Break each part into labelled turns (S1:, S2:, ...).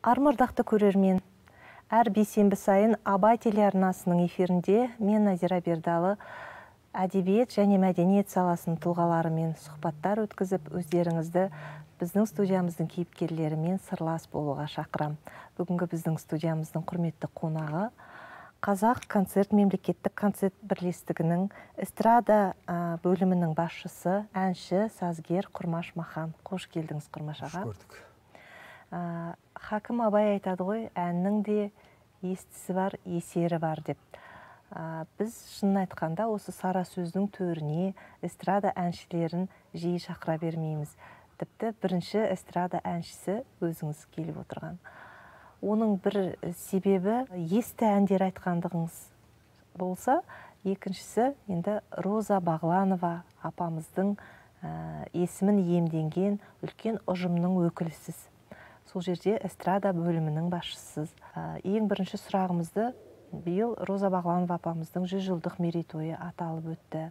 S1: Армырдақты көрермен, әр бейсенбі сайын Абай телеарнасының эфирінде мен Назира Бердалы әдебиет және мәдениет саласының тұлғаларымен сұхбаттар өткізіп, өздеріңізді біздің студиямыздың кейіпкерлерімен сырлас болуға шақырам. Бүгінгі біздің студиямыздың құрметті қонағы Қазақ концерт мемлекеттік концерт бірлестігінің эстрада бөлімінің басшысы, әнші, сазгер Құрмаш Махан. Қош келдіңіз, Құрмаш аға.
S2: Қош көрдік.
S1: Хакім Абай айтады ғой, әннің де естісі бар, есері бар деп. Біз шынын айтқанда осы сара сөздің төріне эстрада әншілерін жиі шақыра бермейміз. Тіпті бірінші эстрада әншісі өзіңіз келіп отырған. Оның бір себебі есті әндер айтқандығыңыз болса, екіншісі енді Роза Бағланова апамыздың есімін иемденген үлкен ұжымның өкілісіз. Сол жерде эстрада бөлімінің басшысыз. Ең бірінші сұрағымызды биыл Роза Бағланова апамыздың 100 жылдық мерейтойы аталып өтті.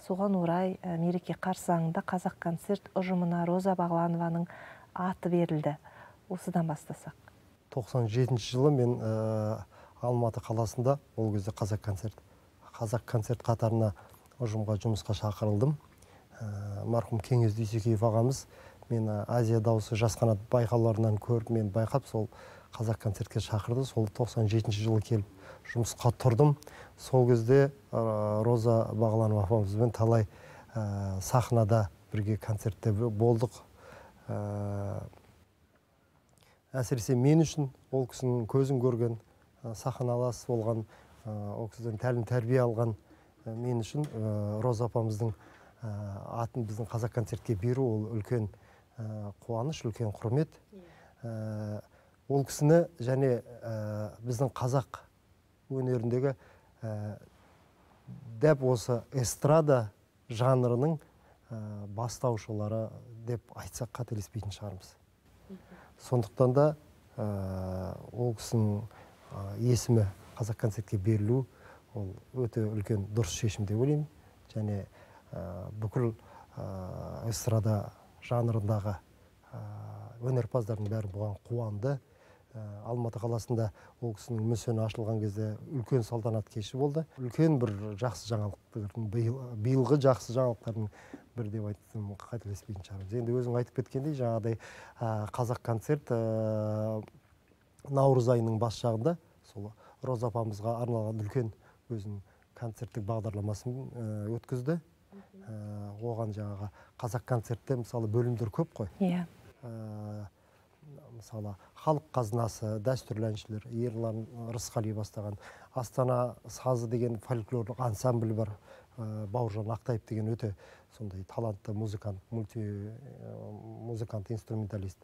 S1: Соған орай мереке қарсаңында Қазақ концерт ұжымына Роза Бағланованың аты берілді. Осыдан бастасақ.
S2: 97 жылы мен Алматы қаласында, ол кезде Қазақ концерт қатарына ұжымға жұмысқа шақырылдым. Марқұм Кеңес Дүйсекеев ағамыз мен Азия дауысы жас қанат байқауларынан көріп, мен байқап, сол Қазақ концертке шақырды. Сол 97 жылы келіп жұмысқа тұрдым. Сол кезде Роза Бағланова апамызбен талай сахнада бірге концертте болдық. Әсіресе мен үшін ол кісінің көзін көрген, сахналас болған, ол кісіден тәлім тәрбие алған мен үшін Роза апамыздың атын біздің Қазақ концертке беру ол үлкен қуаныш, үлкен құрмет. Ол кісіні және біздің қазақ өнеріндегі дәп осы эстрада жанрының бастаушылары деп айтсақ қателеспейтін шығармыз. Сондықтан да ол кісінің есімі Қазақ концертке берілу ол өте үлкен дұрыс шешім деп ойлаймын. Және бүкіл эстрада жанрындағы өнерпаздардың бәрі бұған қуанды. Алматы қаласында ол кісінің мүсіні ашылған кезде үлкен салтанат кеші болды. Үлкен бір жақсы жаңалықтардың, биылғы жақсы жаңалықтардың бір деп айттым, қателеспейтін шығармыз. Енді өзің айтып кеткендей, жаңағыдай Қазақ концерт наурыз айының бас жағында сол Роза апамызға арналған үлкен өзінің концерттік бағдарламасын өткізді. Оған жаңағы Қазақ концертте мысалы бөлімдер көп қой. Мысалы халық қазынасы, дәстүрлі әншілер, Ерлан Рысқали бастаған, Астана сазы деген фольклорлық ансамбль бар, Бауыржан Ақтаев деген өте сондай талантты музыкант, музыкант, инструменталист.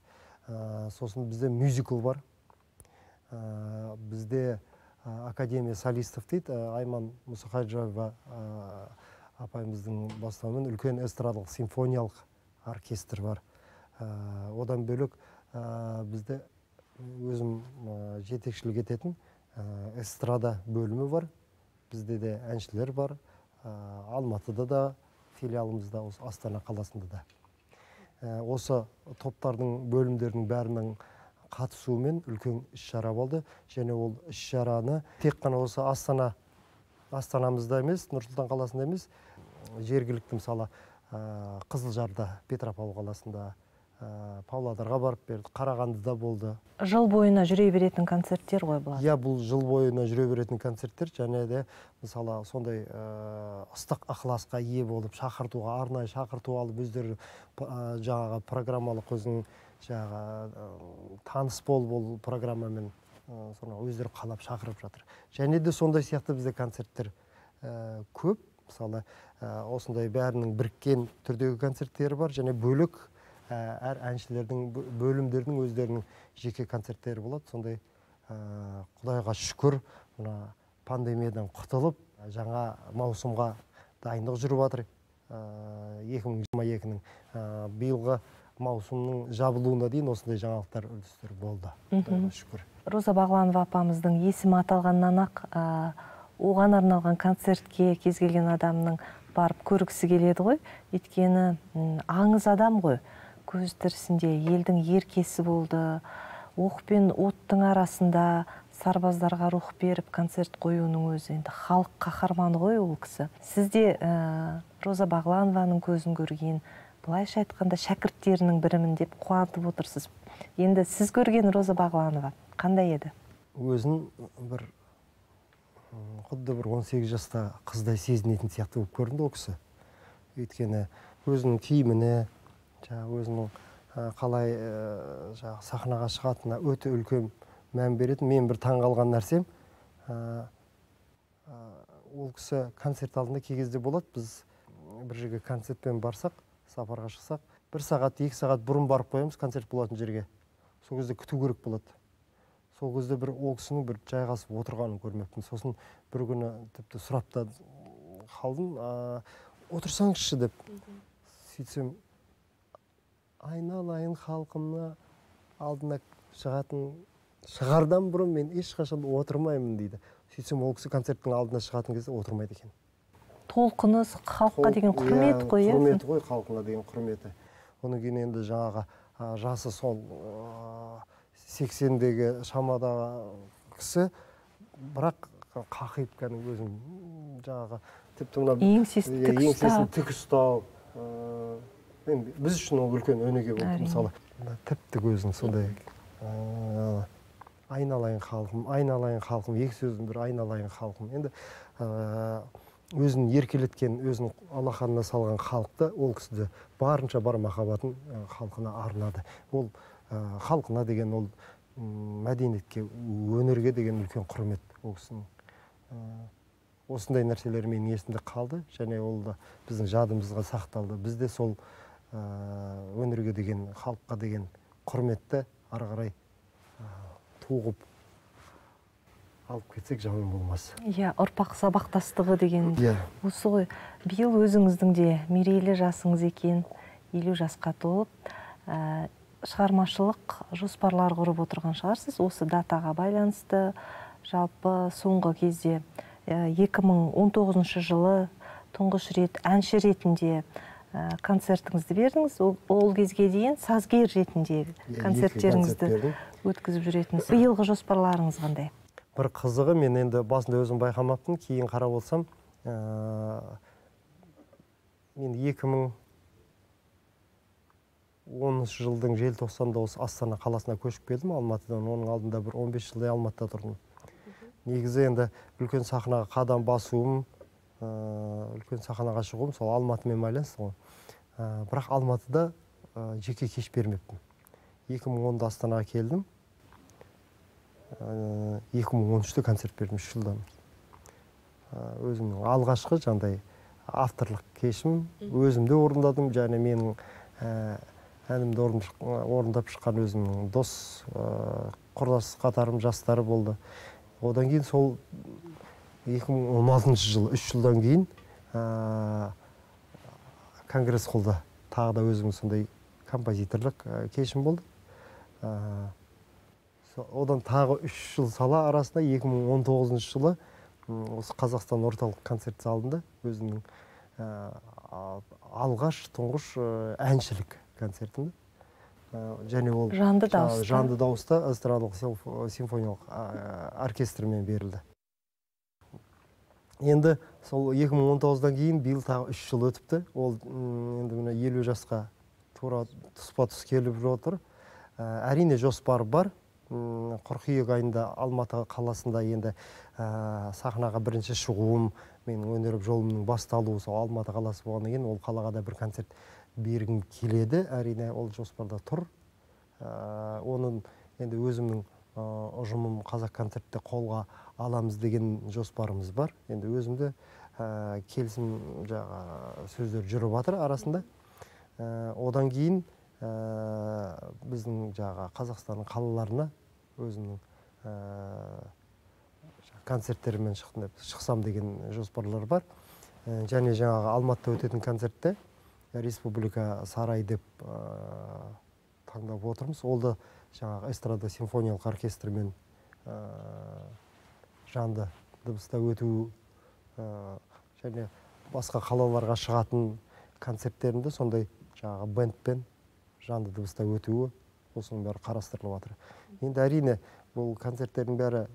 S2: Сосын бізде мюзикл бар. Бізде Академия солистов дейді, Айман Мұсақайжаева апайымыздың бастауымен үлкен эстрадалық симфониялық оркестр бар. Одан бөлек бізде өзім жетекшілік ететін эстрада бөлімі бар. Бізде де әншілер бар. Алматыда да, филиалымызда, Астана қаласында да. Осы топтардың, бөлімдердің бәрінің қатысуымен үлкен іс-шара болды. Және ол іс-шараны тек қана осы Астанамызда емес, Нұрсұлтан қаласында емес, жергілікті мысалы Қызылжарда, Петропавл қаласында, Павлодарға барып берді, Қарағандыда болды.
S1: Жыл бойына жүре беретін концерттер ғой болады.
S2: Иә, бұл жыл бойына жүре беретін концерттер, және де мысалы сондай ыстық ықыласқа ие болып, шақыртуға, арнайы шақырту алып, өздері жаңағы программалық өзінің таныс бол программамен өздері қалап шақырып жатыр. Және де сондай сияқты бізде концерттер көп. Мысалы, осындай бәрінің біріккен түрдегі концерттері бар, және бөлік әр әншілердің, бөлімдердің өздерінің жеке концерттері болады. Сондай Құдайға шүкір, пандемиядан құтылып, жаңа маусымға дайындық жүріп жатыр. 2022-нің биылғы маусымның жабылуына дейін осындай жаңалықтар үрдістер болды. Құдайға шүкір.
S1: Роза Бағланова апамыздың есімі аталғаннан-ақ оған арналған концертке кез келген адамның барып көргісі келеді ғой. Өйткені аңыз адам ғой. Көз тірісінде елдің еркесі болды. оқ пен оттың арасында сарбаздарға рух беріп концерт қоюының өзі, енді халық қаһарманы ғой ол кісі. Сізде Роза Бағланованың көзін көрген, былайша айтқанда шәкірттерінің бірімін деп қуантып отырсыз. Енді сіз көрген Роза Бағланова қандай еді?
S2: Өзін бір құдды бір 18 жаста қыздай сезінетін сияқты болып көрінді ол кісі. Өйткені өзінің киіміне, өзінің қалай сахнаға шығатынына өте үлкен мән беретін. Мен бір таңғалған нәрсем, ол кісі концерт алдында кей кезде болады, біз бір жерге концертпен барсақ, сапарға шықсақ, 1 сағат, 2 сағат бұрын барып қоямыз концерт болатын жерге. Сол кезде күту керек болады. Сол кезде бір ол кісінің бір жайғасып отырғанын көрмеппін. Сосын бір күні тіпті сұрап та қалдым, отырсаңызшы деп. Сөйтсем, айналайын халқымна алдына шығардан бұрын мен ешқашан отырмаймын дейді. Сөйтсем, ол кісі концерттің алдына шығатын кезде отырмайды екен.
S1: Толқыныз халыққа деген құрмет қой.
S2: Құрметі ғой, халқына деген құрметі. Оның кейін енді жаңағы жасы сол 80-дегі шамадағы кісі, бірақ қақиып кәдімгі өзін жаңағы тіпті мына еңсесін тік ұстау. Біз үшін ол үлкен өнеге болды. Мысалы, тіп-тік өзін сондай айналайын халқым, екі сөздің бір айналайын халқым. Енді өзін еркелеткен, өзін алақанына салған халықты, ол кісіде барынша бар махаббатын халқына арнады. Ол халқына деген, ол мәдениетке, өнерге деген үлкен құрмет ол кісінің. Осындай нәрселер менің есімде қалды, және ол да біздің жадымызға сақталды. Бізде сол өнерге деген, халыққа деген құрметті ары қарай туғып алып кетсек жаман болмас.
S1: Ұрпақ сабақтастығы деген осы ғой. Биыл өзіңіздің де мерейлі жасыңыз екен, 50 жасқа толып, шығармашылық жоспарлар құрып отырған шығарсыз. Осы датаға байланысты, жалпы соңғы кезде 2019 жылы тұңғыш рет әнші ретінде концертіңізді бердіңіз. Ол кезге дейін сазгер ретінде концерттеріңізді өткізіп жүретініз. Биылғы жоспарларыңыз қандай?
S2: Бір қызығы, мен енді басында өзім байқамаппын, кейін қарап олсам, мен 2010 жылдың желтоқсанда осы Астана қаласына көшіп келдім Алматыдан. Оның алдында бір 15 жылдай Алматыда тұрдым. Негізі енді үлкен сахнаға қадам басуым, үлкен сахнаға шығуым сол Алматымен байланысты ғой. Бірақ Алматыда жеке кеш бермеппін. 2010-да Астанаға келдім. 2013-те концерт бердім, 3 жылдан. Өзімнің алғашқы жандай авторлық кешім, өзімде орындадым, және менің әнімді орындап шыққан өзімнің дос, құрдас қатарым, жастары болды. Одан кейін сол 2016 жылы, 3 жылдан кейін Конгресс холлда тағы да өзімнің сондай композиторлық кешім болды. Одан тағы 3 жыл сала арасында 2019 жылы осы Қазақстан орталық концерт залында өзімнің алғаш тұңғыш әншілік концертімді. Және ол жанды дауыста эстрадалық симфониялық оркестрмен берілді. Енді сол 2019-дан кейін биыл тағы 3 жыл өтіпті. Ол енді 50 жасқа тура тұспа-тұс келіп отыр. Әрине жоспар бар. Қыркүйек айында Алматы қаласында енді сахнаға бірінші шығуым, менің өнер жолымның басталуы сол Алматы қаласы болғаннан кейін ол қалаға да бір концерт бергім келеді. Әрине ол жоспарда тұр. Оның енді өзімнің ұжымым Қазақконцертте қолға аламыз деген жоспарымыз бар. Енді өзімді келісім сөздер жүріп жатыр арасында. Одан кейін біздің Қазақстанның қалаларына өзімнің концерттерімен шықсам деген жоспарлар бар. Және Алматыда өтетін концертте Республика сарай деп таңдап отырмыз. Ол да эстрада симфониялық оркестрмен жанды дыбыста өту, және басқа қалаларға шығатын концерттерінде сондай бэндпен жанды дыбыста өтуі осының бәрі қарастырылып жатыр. Енді әрине бұл концерттердің бәрі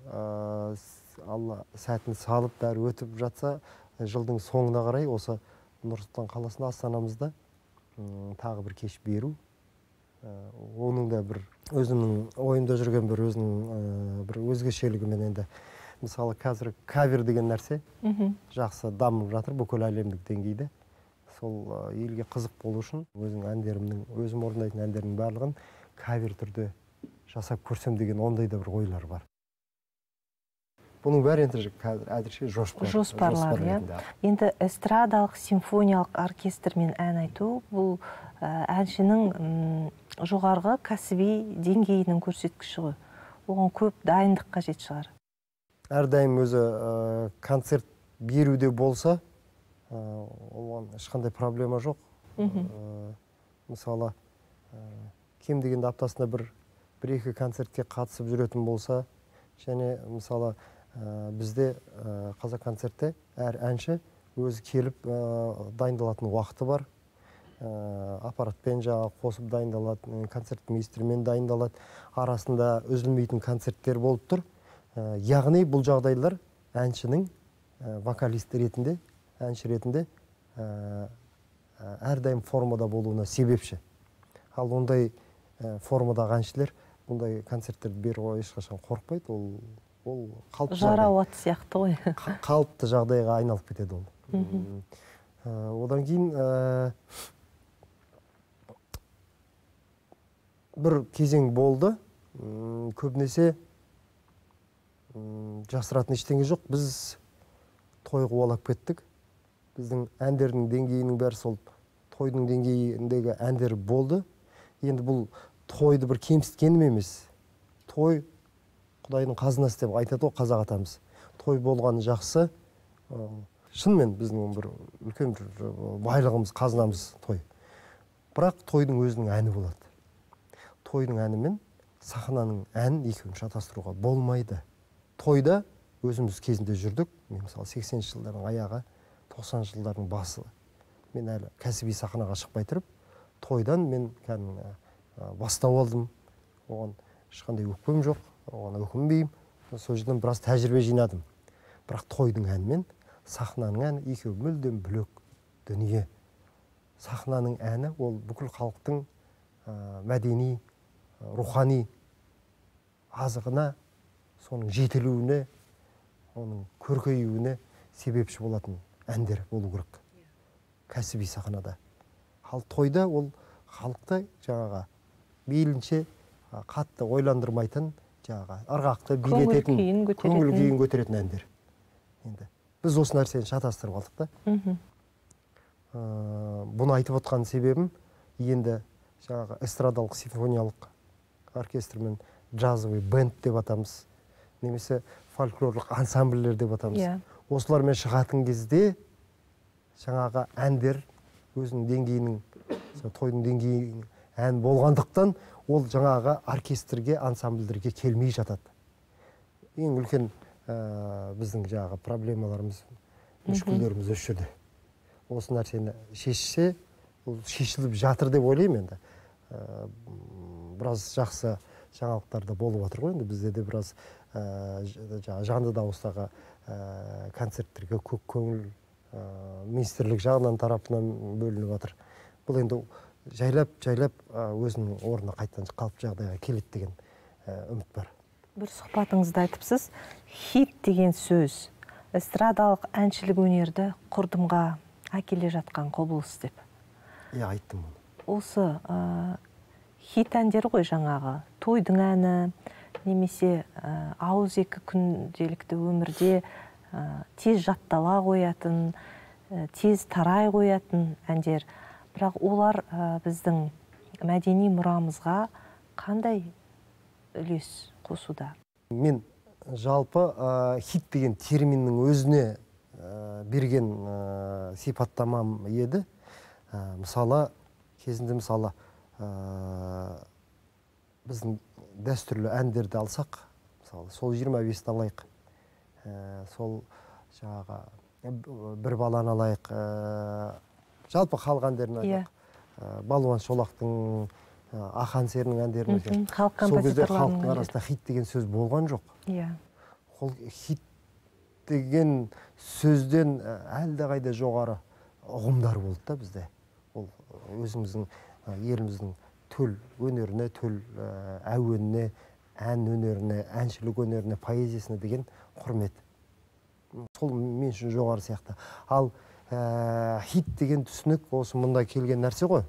S2: алла сәтін салып бәрі өтіп жатса, жылдың соңына қарай осы Нұр-Сұлтан қаласында, астанамызда тағы бір кеш беру. Оның да бір өзімнің ойымда жүрген бір өзінің бір өзгешелігімен, енді мысалы қазір кавер деген нәрсе жақсы дамып жатыр бүкіл әлемдік деңгейде. Сол елге қызық болу үшін өзім орындайтын әндерімнің барлығын кавер түрде жасап көрсем деген ондай да бір ойлар бар. Бұның бәрі енді қазір әзірше
S1: жоспарлар. Енді эстрадалық симфониялық оркестрмен ән айту бұл әншінің жоғарғы кәсіби деңгейінің көрсеткіші ғой. Оған көп дайындық қажет шығар.
S2: Әрдайым өзі концерт беруде болса, оған ешқандай проблема жоқ. Мысалы, кем дегенде аптасында бір-екі концертке қатысып жүретін болса, және мысалы бізде Қазақ концертте әр әнші өзі келіп дайындалатын уақыты бар. Аппаратпен қосып дайындалады, концертмейстермен дайындалады. Арасында үзілмейтін концерттер болып тұр. Яғни бұл жағдайлар әншінің вокалист ретінде, әнші ретінде әрдайым формада болуына себепші. Ал ондай формадағы әншілер бұндай концерттерді беруге ешқашан қорықпайды. Ол қалыпты
S1: жарауат сияқты ғой.
S2: Қалыпты жағдайға айналып кетеді ол. Одан кейін бір кезең болды. Көбінесе жасыратын ештеңе жоқ. Біз той қуалап кеттік. Біздің әндердің деңгейінің бәрі сол тойдың деңгейіндегі әндер болды. Енді бұл тойды бір кемсіткенім емес. Той Құдайдың қазынасы деп айтады ғой қазақ атамыз. Той болғаны жақсы. Шынымен біздің бір үлкен бір байлығымыз, қазынамыз той. Бірақ тойдың өзінің әні болады. Тойдың әні мен сахнаның әнін екеуін шатастыруға болмайды. Тойда өзіміз кезінде жүрдік. Мен мысалы 80-ші жылдардың аяғы, 90-ші жылдардың басы. Мен әлі кәсіби сахнаға шықпай тұрып, тойдан мен бастау алдым. Оған ешқандай өкпем жоқ. Оған өкінбеймін. Сол жерден біраз тәжірибе жинадым. Бірақ тойдың әні мен сахнаның әні екеуі мүлдем бөлек дүние. Сахнаның әні ол бүкіл халықтың мәдени, рухани азығына, соның жетілуіне, оның көркеюіне себепші болатын әндер болу керек. Кәсіби сахнада. Ал тойда ол халықты жаңаға мейлінше қатты ойландырмайтын, ырғақты билететін, көңіл күйін көтеретін әндер. Енді біз осы нәрсені шатастырып алдық та. Бұны айтып отқан себебім, енді жаңағы эстрадалық симфониялық оркестрмен джазовый бенд деп атамыз, немесе фольклорлық ансамбльдер деп атамыз. Осылармен шығатын кезде жаңағы әндер өзінің деңгейінің, тойдың деңгейінің ән болғандықтан, ол жаңағы оркестрге, ансамбльдерге келмей жатады. Ең үлкен біздің жаңағы проблемаларымыз, мүшкілдеріміз осы жерде. Осы нәрсені шешсе, ол шешіліп жатыр деп ойлаймын енді. Біраз жақсы жаңалықтар да болып жатыр ғой. Енді бізде де біраз жанды дауыстағы концерттерге көк көңіл министрлік жағынан тарапынан бөлініп жатыр. Бұл енді жайлап өзінің орнына қайтадан қалыпты жағдайға келеді деген үміт бар.
S1: Бір сұхбатыңызда айтыпсыз, хит деген сөз эстрадалық әншілік өнерді құрдымға әкеле жатқан құбылыс деп.
S2: Айттым оны.
S1: Осы хит әндері ғой жаңағы, тойдың әні, немесе ауыз екі күнделікті өмірде тез жаттала қоятын, тез тарай қоятын әндер. Бірақ олар біздің мәдени мұрамызға қандай үлес қосуда?
S2: Мен жалпы хит деген терминнің өзіне берген сипаттамам еді. Мысалы, кезінде біздің дәстүрлі әндерді алсақ, сол 25-ті алайық, сол жаңағы бір баланы алайық, жалпы халық әндерін алайық. Балуан Шолақтың Ақан серінің әндерін
S1: халық
S2: сол кезде халықтың
S1: композиторларының
S2: арасында хит деген сөз болған жоқ.
S1: Иә.
S2: Ол хит деген сөзден әлдеқайда жоғары ұғымдар болды да бізде. Ол өзіміздің еліміздің төл өнеріне, төл әуеніне, ән өнеріне, әншілік өнеріне, поэзиясына деген құрмет. Сол мен үшін жоғары сияқты. Ал хит деген түсінік осы мұнда келген нәрсе ғой.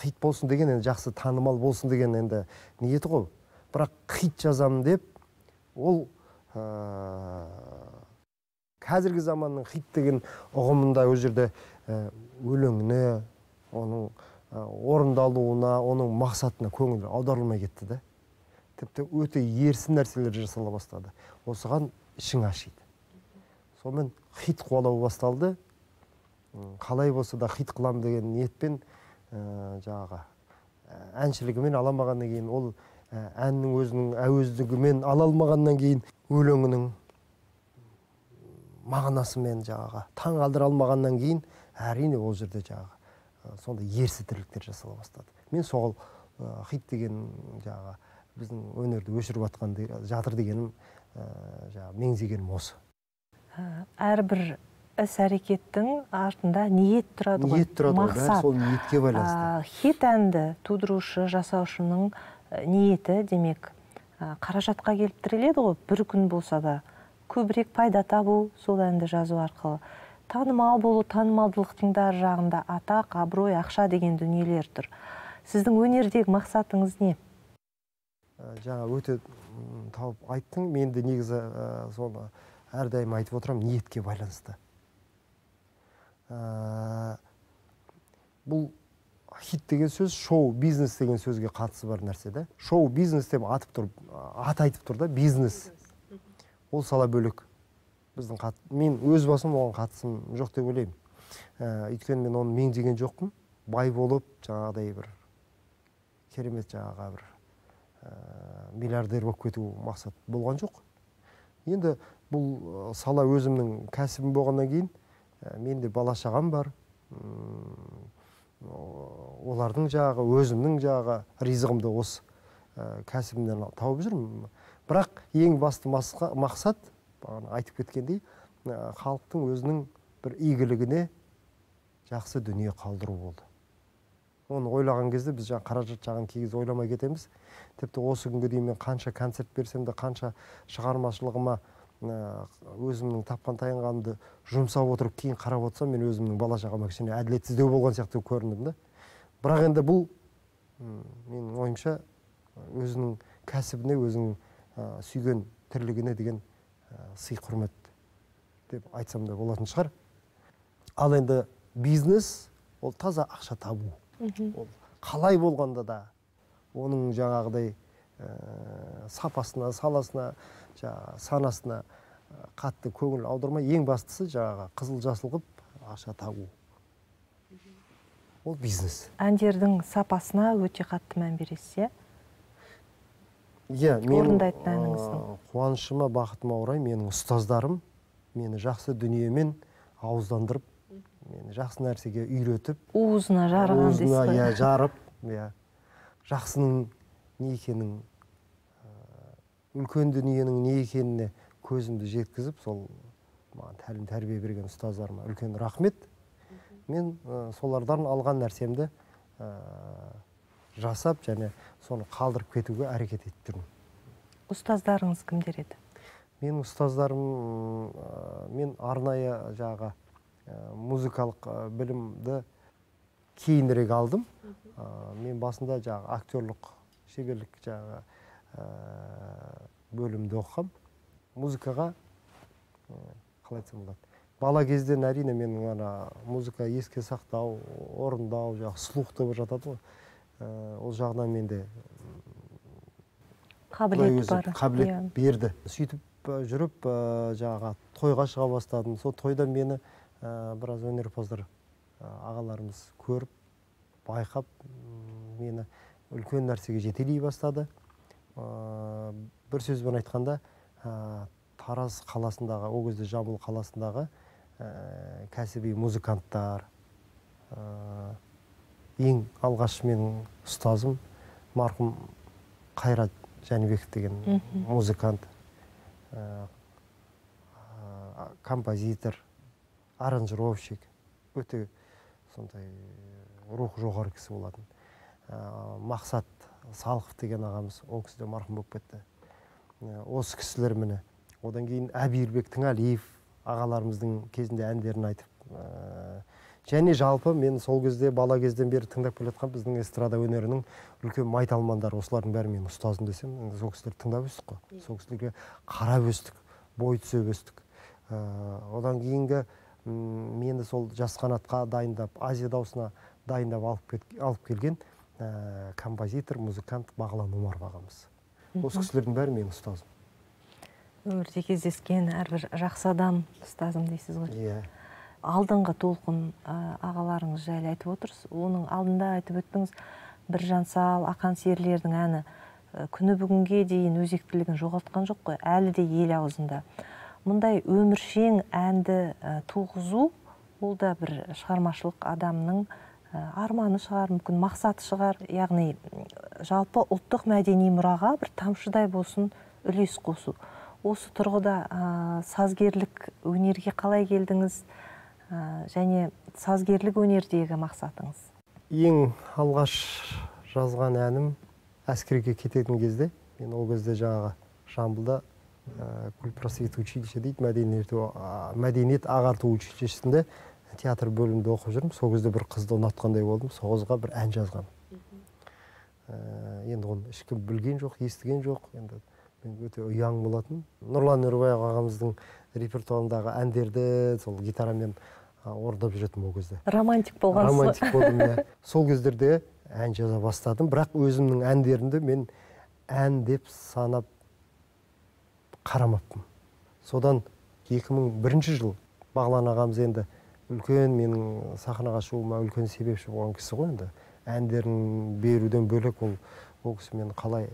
S2: Хит болсын деген, енді жақсы танымал болсын деген енді ниеті ғой. Бірақ хит жазамын деп, ол қазіргі заманның хит деген ұғымында ол жерде өлеңіне, оның орындалуына, оның мақсатына көңіл аударылмай кетті да. Тіпті өте ерсін нәрселер жасала бастады. Осыған ішің ашиды. Сонымен хит қуалау басталды. Қалай болса да хит қылам деген ниетпен жаңағы әншілігімен аламағаннан кейін, ол әннің өзінің әуездігімен ала алмағаннан кейін, өлеңінің мағынасымен жаңағы таң қалдыра алмағаннан кейін, әрине ол жерде жаңағы сондай ерсі тірліктер жасала бастады. Мен сол хит деген жаңағы біздің өнерді өшіріп жатқан жатыр дегенім жаңағы меңзегенім осы.
S1: Әрбір іс-әрекеттің артында ниет тұрады ғой.
S2: Ниет тұрады ғой, бәрі сол ниетке байланысты.
S1: Хит әнді тудырушы, жасаушының ниеті демек қаражатқа келіп тіреледі ғой. Бір күн болса да көбірек пайда табу сол әнді жазу арқылы. Танымал болу, танымалдылықтың да жағында атақ, абырой, ақша деген дүниелер тұр. Сіздің өнердегі мақсатыңыз не?
S2: Жаңа өте тауып айттың, мен де негізі соны әрдайым айтып отырам, ниетке байланысты. Бұл хит деген сөз шоу бизнес деген сөзге қатысы бар нәрсе да. Шоу бизнес деп ат айтып тұр да, бизнес. Ол сала бөлек. Мен өз басым оған қатысым жоқ деп ойлаймын. Өйткені мен оны меңзеген жоқпын. Бай болып, жаңағыдай бір керемет жаңағы бір миллиардер болып кету мақсат болған жоқ. Енді бұл сала өзімнің кәсібім болғаннан кейін, менде бала шағам бар. Олардың жағы, өзімнің жағы ризығымды осы кәсібімнен тауып жүрмін. Бірақ ең басты мақсат, айтып кеткендей, халықтың өзінің бір игілігіне жақсы дүние қалдыру болды. Оны ойлаған кезде біз қаражат жағын кей ойламай кетеміз. Тіпті осы күнге дейін мен қанша концерт берсем де, қанша шығармашылығыма өзімнің тапқан таянғанымды жұмсап отырып, кейін қарап отырсам, мен өзімнің бала шағама кішкене әділетсіздеу болған сияқты көріндім да. Бірақ енді бұл менің ойымша өзінің кәсібіне, өзінің сүйген тірлігіне деген сый құрмет деп айтсам да болатын шығар. Ал енді бизнес ол таза ақша табу. Ол қалай болғанда да оның жаңағыдай сапасына, саласына, санасына қатты көңіл аудармай, ең бастысы жаңағы қызыл жасыл қып ақша табу. Ол бизнес.
S1: Әндердің сапасына өте қатты мән бересіз,
S2: иә?
S1: Орындайтын әніңіздің.
S2: Қуанышыма, бақытыма орай менің ұстаздарым мені жақсы дүниемен ауыздандырып, мені жақсы нәрсеге үйретіп,
S1: уызына жарған дейсіз ғой.
S2: Уызына жарып, жақсының не екенін, үлкен дүниенің не екеніне көзімді жеткізіп, сол тәлім тәрбие берген ұстаздарыма үлкен рахмет. Мен солардан алған нәрсемді жасап, және соны қалдырып кетуге әрекет етіп жүрмін.
S1: Ұстаздарыңыз кімдер еді?
S2: Менің ұстаздарым, мен арнайы жағы музыкалық білімді кейінірек алдым. Мен басында жағы актерлық шеберлік жағы бөлімді оқығам. Музыкаға қалай айтсам болады? Бала кезден әрине менің музыка еске сақтау, орындау, слух деп жатады ғой. Ол жағынан менде қабілет берді. Сөйтіп жүріп, жаңағы тойға шыға бастадым. Сол тойда мені біраз өнерпаздар ағаларымыз көріп, байқап, мені үлкен нәрсеге жетелей бастады. Бір сөзбен айтқанда, Тараз қаласындағы, ол кезде Жамбыл қаласындағы кәсіби музыканттар, ең алғаш менің ұстазым марқұм Қайрат Жәнібеков деген музыкант, композитор, аранжировщик, өте сондай рухы жоғары кісі болатын. Мақсат Салықов деген ағамыз, ол кісі де марқұм болып кетті. Осы кісілер міне. Одан кейін Әбиірбек Тіңәлиев ағаларымыздың кезінде әндерін айтып. Және жалпы мен сол кезде бала кезден бері тыңдап келе жатқан біздің эстрада өнерінің үлкен майталмандары, осылардың бәрі менің ұстазым десем, сол кісілерді тыңдап өстік қой. Сол кісілерге қарап өстік, бой түзеп өстік. Одан кейінгі мені сол жас қанатқа дайындап, Азия дауысына дайындап алып келген композитор, музыкант Бағлан Омаров ағамыз. Осы кісілердің бәрі менің ұстазым.
S1: Өмірде кездескен әрбір жақсы адам ұстазым дейсіз ғой.
S2: Иә.
S1: Алдыңғы толқын ағаларыңыз жайлы айтып отырсыз. Оның алдында айтып өттіңіз, Біржан Сал, Ақан серілердің әні күні бүгінге дейін өзектілігін жоғалтқан жоқ қой, әлі де ел аузында. Мұндай өміршең әнді туғызу, ол да бір шығармашылық адамның арманы шығар, мүмкін мақсаты шығар. Яғни жалпы ұлттық мәдени мұраға бір тамшыдай болсын үлес қосу. Осы тұрғыда сазгерлік өнерге қалай келдіңіз және сазгерлік өнердегі мақсатыңыз?
S2: Ең алғаш жазған әнім әскерге кететін кезде, мен ол кезде жаңағы Жамбылда Культпросвет училище дейді, мәдениет ағарту училищесінде театр бөлімінде оқып жүрмін. Сол кезде бір қызды ұнатқандай болдым, сол қызға бір ән жазғам. Енді оны ешкім білген жоқ, естіген жоқ. Енді мен өте ұяң болатын. Нұрлан Өрбаев ағамыздың репертуарындағы әндерді сол гитарамен орындап жүретін ол кезде.
S1: Романтик болғансыз.
S2: Романтик болдым, иә. Сол кездерде ән жаза бастадым, бірақ өзімнің әндерімді мен ән деп санап қарамаппын. Содан 2001 жыл Бағлан ағамыз енді үлкен менің сахнаға шығуыма үлкен себепші болған кісі ғой енді. Әндерін беруден бөлек ол кісі мені қалай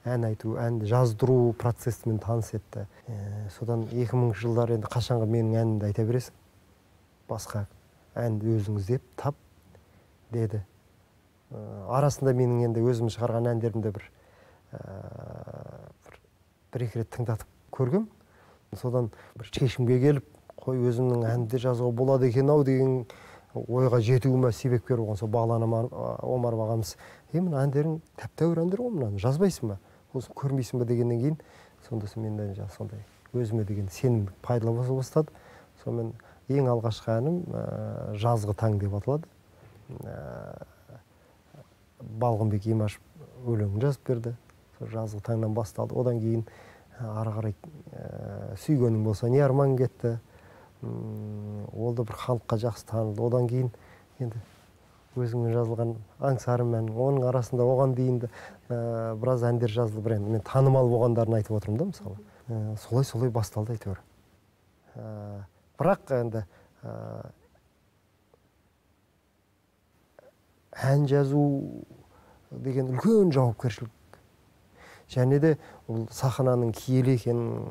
S2: ән айту, әнді жаздыру процесімен таныс етті. Содан 2000 жылдар енді қашанғы менің әнімді айта бересің? Басқа әнді өзіңіз деп тап деді. Арасында менің енді өзім шығарған әндерімді бір-екі рет тыңдатып көргем. Содан бір шешімге келіп, қой өзімнің әнді жазуға болады екен-ау деген ойға жетуіме себепкер болған сол Бағлан Омаров ағамыз. Мына әндерің тәп-тәуір әндер ғой, мынаны жазбайсың ба? Осыны көрмейсің ба дегеннен кейін, сондасы менен сондай өзіме деген сенім пайда бола бастады. Сонымен ең алғашқы әнім Жазғы таң деп аталады. Балғынбек Имашев өлеңін жазып берді. Жазғы таңнан басталды. Одан кейін ары қарай Сүйгенің болса не арман кетті. Ол да бір халыққа жақсы танылды. Одан кейін енді өзіңмен жазылған Аңсарым ән, оның арасында оған дейін біраз әндер жазылды. Бір енді мен танымал болғандарын айтып отырмын да, мысалы. Солай басталды әйтеуір. Бірақ енді ән жазу деген үлкен жауапкершілік. Және де ол сахнаның киелі екенін,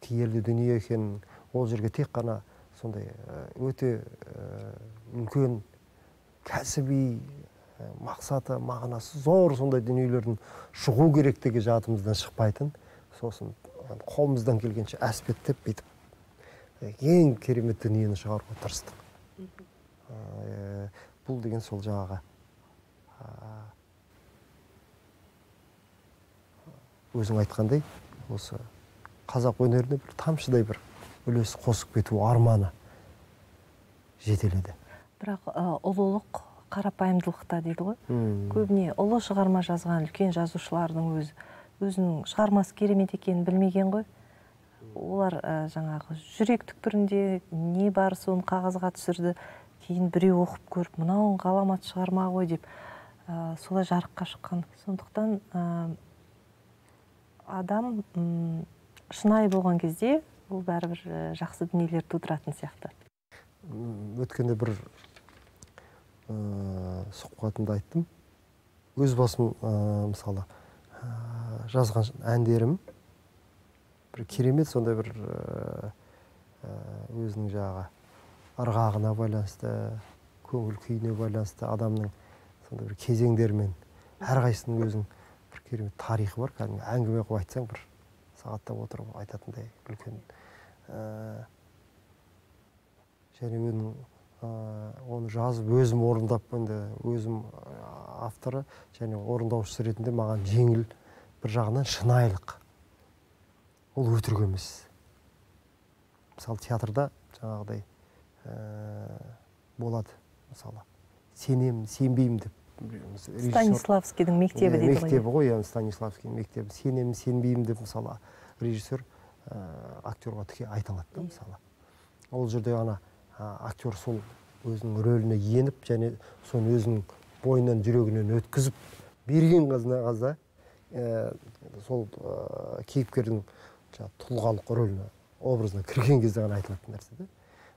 S2: киелі дүние екенін, ол жерге тек қана сондай өте үлкен кәсіби мақсаты, мағынасы зор сондай дүниелердің шығу керектігі жадымыздан шықпайтын. Сосын қолымыздан келгенше әспеттеп бетіп ең керемет дүниені шығаруға тырыстық. Бұл деген сол жағаға өзің айтқандай, осы қазақ өнеріне бір тамшыдай бір үлес қосып кету арманы жетеледі.
S1: Бірақ ұлылық қарапайымдылықта дейді ғой. Көбіне ұлы шығарма жазған үлкен жазушылардың өзінің шығармасы керемет екенін білмеген ғой. Олар жаңағы жүрек түкпірінде не бар соны қағазға түсірді, кейін біреу оқып көріп, мынауың ғаламат шығарма ғой деп солай жарыққа шыққан. Сондықтан адам шынайы болған кезде ол бәрібір жақсы дүниелер тудыратын сияқты.
S2: Өткенде бір сұхбатымда айттым. Өз басым мысалы жазған әндерім бір керемет сондай бір өзінің жаңағы ырғағына байланысты, көңіл күйіне байланысты адамның сондай бір кезеңдермен әрқайсысының өзінің бір керемет тарихы бар. Кәдімгі әңгіме қылып айтсаң, бір сағаттап отырып айтатындай үлкен. Және оны жазып өзім орындап, енді өзім авторы және орындаушысы ретінде маған жеңіл, бір жағынан шынайылық. Ол өтірік емес. Мысалы, театрда жаңағыдай болады, мысалы, сенемін, сенбеймін деп.
S1: Станиславскийдің мектебі дейді ғой.
S2: Мектебі ғой, Станиславскийдің мектебі. Сенемін, сенбеймін деп, мысалы, режиссер актерға тіке айта алады, мысалы. Ол жерде ана актер сол өзінің рөліне еніп, және соны өзінің бойынан, жүрегінен өткізіп берген қазда сол кейіпкердің тұлғалық рөліне, образына кірген кезде ғана айтылатын нәрсе.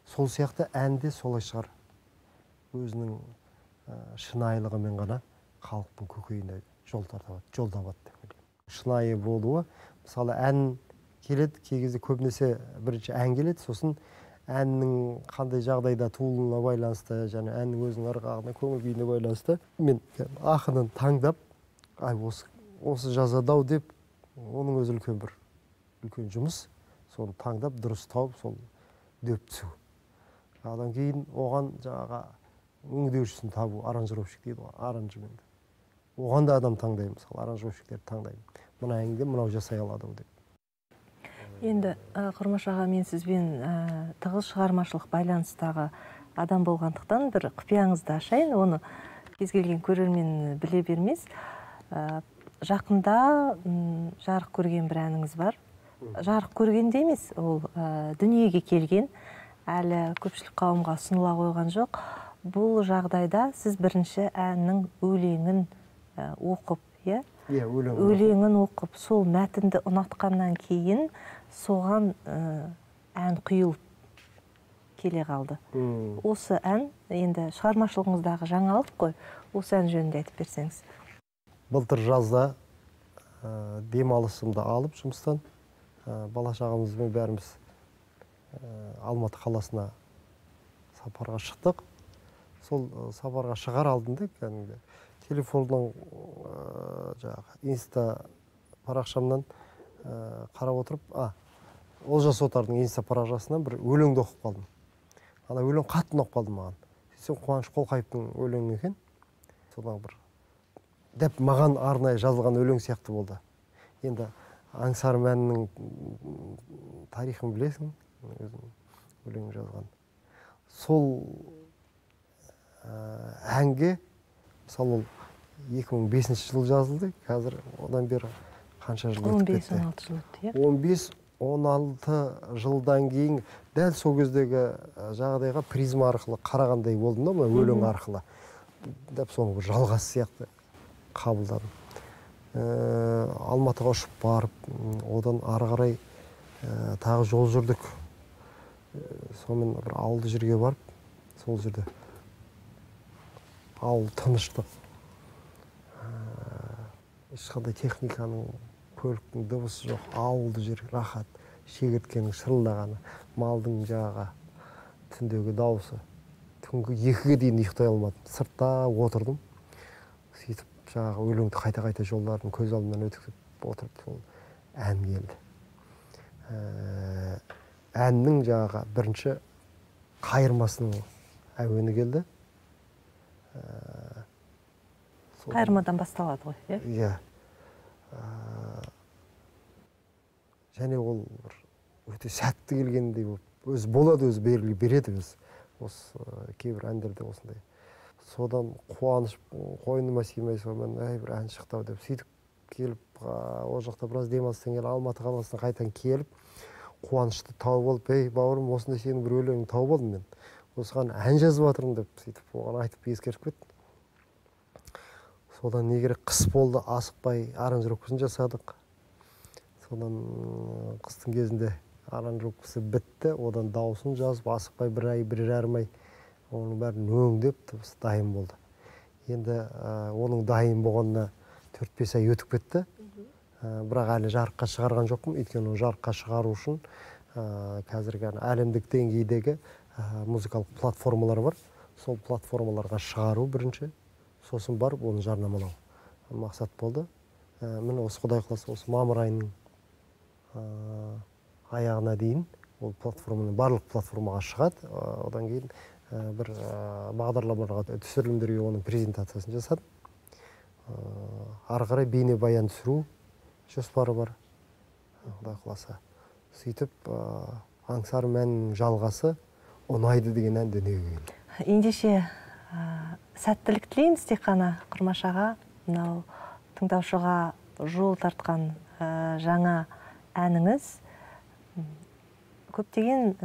S2: Сол сияқты әнде солай шығар. Өзінің шынайылығымен ғана халықтың көкейіне жол табады деп ойлаймын. Шынайы болуы, мысалы, ән келеді, кей кезде көбінесе бірінші ән келеді, сосын әннің қандай жағдайда туылуына байланысты, және әннің өзінің арқағына көңіл күйіне байланысты мен ақынын таңдап, осы жазады-ау деп, оның өзі үлкен жұмыс, соны таңдап, дұрыс тауып, сол дөп түсу. Одан кейін оған жаңағы өңдеушісін табу, аранжировщик дейді ғой, аранжменді. Оған да адам таңдаймын, мысалы, аранжировщиктерді таңдаймын. Мына әнге мынау жасай алады деп.
S1: Енді, Құрмаш аға, мен сізбен тығыз шығармашылық байланыстағы адам болғандықтан бір құпияңызды ашайын, оны кез келген көрермен біле бермес. Жақында жарық көрген бір әніңіз бар. Жарық көргенде емес, ол дүниеге келген, әлі көпшілік қауымға ұсыныла қойған жоқ. Бұл жағдайда сіз бірінші әннің өлеңін оқып, өлеңін оқып, сол мәтінді ұнатқаннан кейін соған ән құйылып келе қалды. Осы ән, енді шығармашылығыңыздағы жаңалық қой, осы ән жөнінде айтып берсеңіз.
S2: Былтыр жазда демалысымды алып жұмыстан, бала-шағамызбен бәріміз Алматы қаласына сапарға шықтық. Сол сапарға шығар алдында телефоннан инста парақшамнан қарап отырып, Олжас Отардың инста парақшасынан бір өлеңді оқып қалдым. Ана өлең қатты ұнап қалды маған. Сөйтсем, Қуаныш Қолқайыптың өлеңі екен. Содан бір деп маған арнайы жазылған өлең сияқты болды. Енді Аңсарым әнінің тарихын білесің, өлең жазған. Сол әнге, мысалы, 2005 жыл жазылды, қазір одан бері қанша жыл өтіп кетті?
S1: 15-16 жыл өтті,
S2: 15-16 жылдан кейін дәл сол кездегі жағдайға призма арқылы қарағандай болдым да, өлең арқылы. Деп соны бір жалғас сияқты қабылдадым. Алматыға ұшып барып, одан ары қарай тағы жол жүрдік. Сонымен бір ауылды жерге барып, сол жерде ауыл тыныштық. Ешқандай техниканың, көліктің дыбысы жоқ, ауылды жер рахат, шегірткенің шырылдағаны, малдың жаға түндегі дауысы. Түнгі 2-ге дейін ұйықтай алмадым. Сыртта отырдым. Сөйтіп, жаңағы өлеңді қайта-қайта жолдарын көз алдымнан өткізіп отырып, сол ән келді. Әннің жаңағы бірінші қайырмасының әуені келді.
S1: Қайырмадан басталады ғой,
S2: иә? Және ол өте сәтті келгендей болып, өзі болады, өзі береді өзі. Осы кейбір әндерде осындай. Содан қуаныш қойныма сыймай, сонымен бір ән шықты деп сөйтіп келіп, ол жақта біраз демалыстан келіп, Алматы қаласына қайтадан келіп, қуанышты тауып алып, бауырым, осындай сенің бір өлеңін тауып алдым мен. Осыған ән жазып жатырмын деп сөйтіп оған айтып ескертіп кеттім. Содан не керек, қыс болды, асықпай аранжировкасын жасадық. Содан қыстың кезінде аранжировкасы бітті, одан дауысын жазып, асықпай бір ай, бір жарым ай оның бәрін өңдеп, дайын болды. Енді оның дайын болғанына 4-5 ай өтіп кетті. Бірақ әлі жарыққа шығарған жоқпын, өйткені жарыққа шығару үшін қазіргі әлемдік деңгейдегі музыкалық платформалар бар. Сол платформаларға шығару бірінші, сосын барып оны жарнамалау мақсат болды. Міне осы Құдай қаласа осы мамыр айының аяғына дейін ол барлық платформаға шығады. Одан кейін бір бағдарламаларға, түсірілімдерге оның презентациясын жасадым. Ары қарай бейне баян түсіру жоспары бар, Құдай қаласа. Сөйтіп аңсар мәнінің жалғасы ұнайды деген ән дүниеге келді.
S1: Ендеше сәттілік тілейміз тек қана Құрмаш-аға. Мынау тыңдаушыға жол тартқан жаңа әніңіз көптеген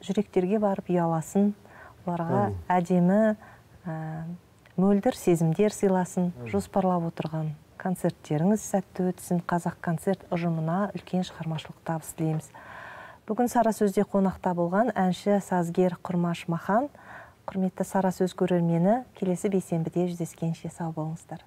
S1: жүректерге барып ұяласын, оларға әдемі мөлдір сезімдер сыйласын. Жоспарлап отырған концерттеріңіз сәтті өтсін. Қазақ концерт ұжымына үлкен шығармашылық табыс тілейміз. Бүгін Сара сөзде қонақта болған әнші сазгер Құрмаш Махан. Құрметті Сара сөз көрермені, келесі бейсенбіде жүздескенше сау болыңыздар.